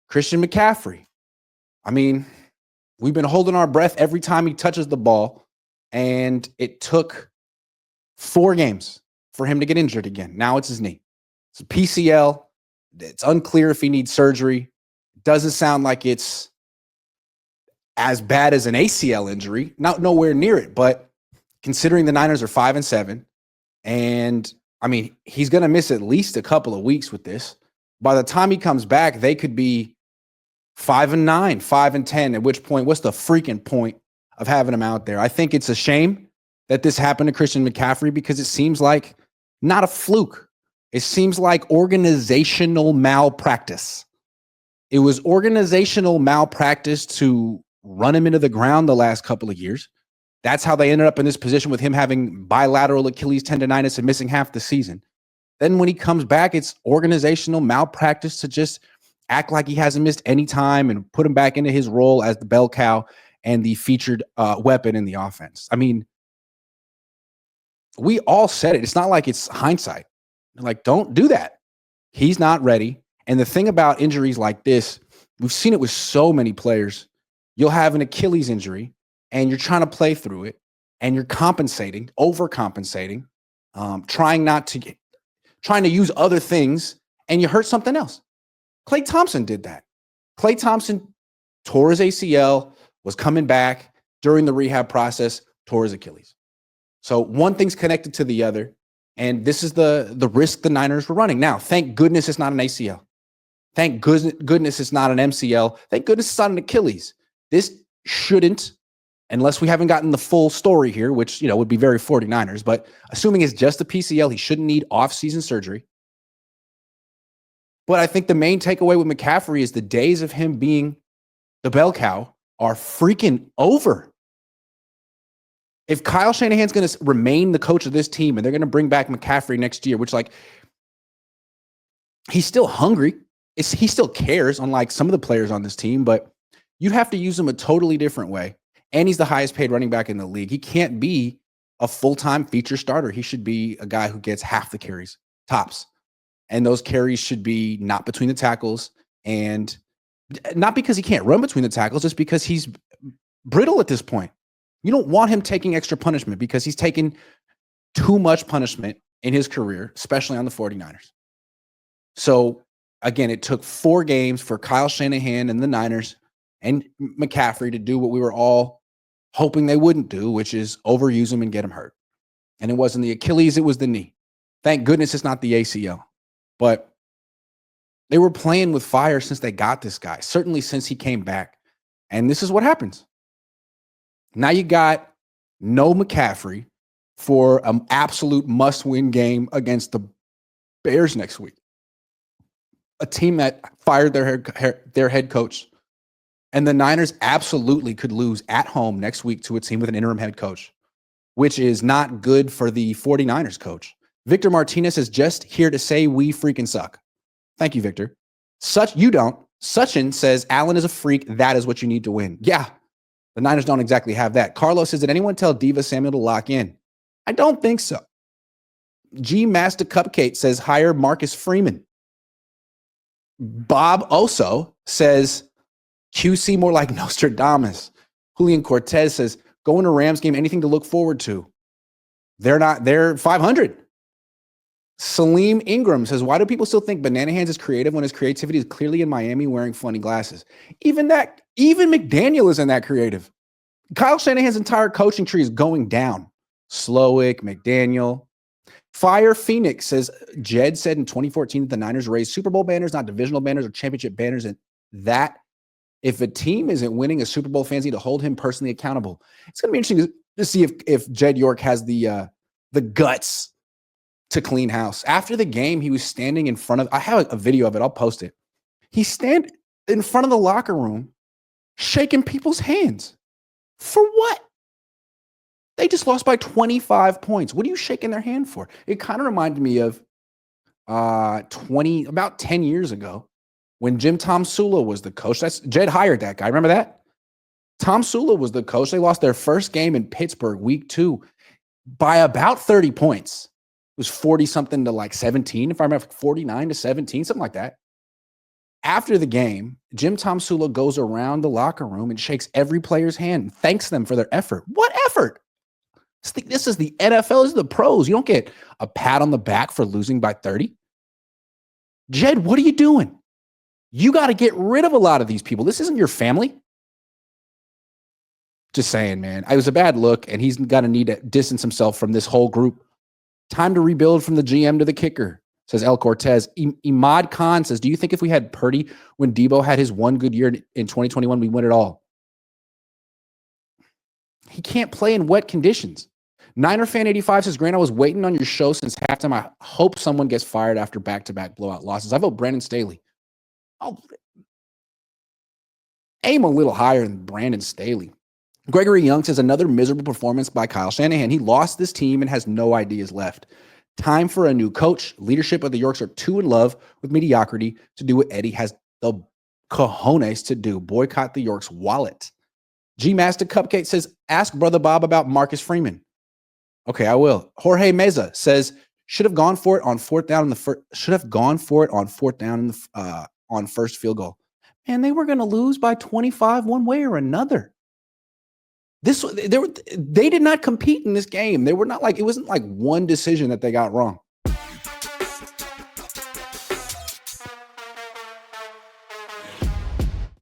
Christian McCaffrey. I mean, we've been holding our breath every time he touches the ball, and it took 4 games for him to get injured again. Now it's his knee. It's a PCL. It's unclear if he needs surgery. Doesn't sound like it's as bad as an ACL injury. Not nowhere near it, but considering the Niners are 5-7, and I mean, he's going to miss at least a couple of weeks with this. By the time he comes back, they could be 5-9, 5-10, at which point, what's the freaking point of having him out there? I think it's a shame that this happened to Christian McCaffrey because it seems like not a fluke. It seems like organizational malpractice. It was organizational malpractice to run him into the ground the last couple of years. That's how they ended up in this position with him having bilateral Achilles tendonitis and missing half the season. Then when he comes back, it's organizational malpractice to just act like he hasn't missed any time and put him back into his role as the bell cow and the featured weapon in the offense. I mean, we all said it. It's not like it's hindsight. Like, don't do that. He's not ready. And the thing about injuries like this, we've seen it with so many players. You'll have an Achilles injury and you're trying to play through it and you're compensating, overcompensating, trying to use other things, and you hurt something else. Klay Thompson did that. Klay Thompson tore his ACL, was coming back during the rehab process, tore his Achilles. So one thing's connected to the other, and this is the risk the Niners were running. Now, thank goodness it's not an ACL. Thank goodness it's not an MCL. Thank goodness it's not an Achilles. This shouldn't, unless we haven't gotten the full story here, which, would be very 49ers, but assuming it's just a PCL, he shouldn't need off-season surgery. But I think the main takeaway with McCaffrey is the days of him being the bell cow are freaking over. If Kyle Shanahan's going to remain the coach of this team and they're going to bring back McCaffrey next year, which, he's still hungry. He still cares, unlike some of the players on this team, but you have to use him a totally different way. And he's the highest paid running back in the league. He can't be a full-time feature starter. He should be a guy who gets half the carries, tops. And those carries should be not between the tackles, and not because he can't run between the tackles, just because he's brittle at this point. You don't want him taking extra punishment because he's taken too much punishment in his career, especially on the 49ers. So, again, it took 4 games for Kyle Shanahan and the Niners and McCaffrey to do what we were all hoping they wouldn't do, which is overuse him and get him hurt. And it wasn't the Achilles, it was the knee. Thank goodness it's not the ACL. But they were playing with fire since they got this guy, certainly since he came back. And this is what happens. Now you got no McCaffrey for an absolute must-win game against the Bears next week. A team that fired their head coach. And the Niners absolutely could lose at home next week to a team with an interim head coach, which is not good for the 49ers coach. Victor Martinez is just here to say we freaking suck. Thank you, Victor. You don't. Sachin says Allen is a freak. That is what you need to win. Yeah, the Niners don't exactly have that. Carlos says, did anyone tell Diva Samuel to lock in? I don't think so. G Master Cupcake says hire Marcus Freeman. Bob Oso says QC more like Nostradamus. Julian Cortez says going to Rams game, anything to look forward to. They're 500. Salim Ingram says, why do people still think Banana Hands is creative when his creativity is clearly in Miami wearing funny glasses? Even McDaniel isn't that creative. Kyle Shanahan's entire coaching tree is going down. Slowick, McDaniel. Fire Phoenix says, Jed said in 2014 that the Niners raised Super Bowl banners, not divisional banners or championship banners, and that if a team isn't winning a Super Bowl, fans need to hold him personally accountable. It's going to be interesting to see if Jed York has the guts to clean house. After the game, he was standing in front of, I have a video of it, I'll post it. He stand in front of the locker room, shaking people's hands. For what? They just lost by 25 points. What are you shaking their hand for? It kind of reminded me of about 10 years ago when Jim Tom Sula was the coach. Jed hired that guy. Remember that? Tom Sula was the coach. They lost their first game in Pittsburgh, week 2, by about 30 points. It was 40-something to 17, if I remember, 49-17, something like that. After the game, Jim Tomsula goes around the locker room and shakes every player's hand and thanks them for their effort. What effort? This is the NFL. This is the pros. You don't get a pat on the back for losing by 30. Jed, what are you doing? You got to get rid of a lot of these people. This isn't your family. Just saying, man. It was a bad look, and he's going to need to distance himself from this whole group. Time to rebuild from the GM to the kicker, says El Cortez. Imad Khan says, do you think if we had Purdy when Debo had his one good year in 2021, we win it all? He can't play in wet conditions. Niner Fan 85 says, Grant, I was waiting on your show since halftime. I hope someone gets fired after back-to-back blowout losses. I vote Brandon Staley. I'll aim a little higher than Brandon Staley. Gregory Young says, another miserable performance by Kyle Shanahan. He lost this team and has no ideas left. Time for a new coach. Leadership of the Yorks are too in love with mediocrity to do what Eddie has the cojones to do. Boycott the Yorks wallet. G Master Cupcake says, ask Brother Bob about Marcus Freeman. Okay, I will. Jorge Meza says, should have gone for it on fourth down in the first. Should have gone for it on fourth down in the on first field goal. Man, they were going to lose by 25 one way or another. They did not compete in this game. They were not like, it wasn't like one decision that they got wrong.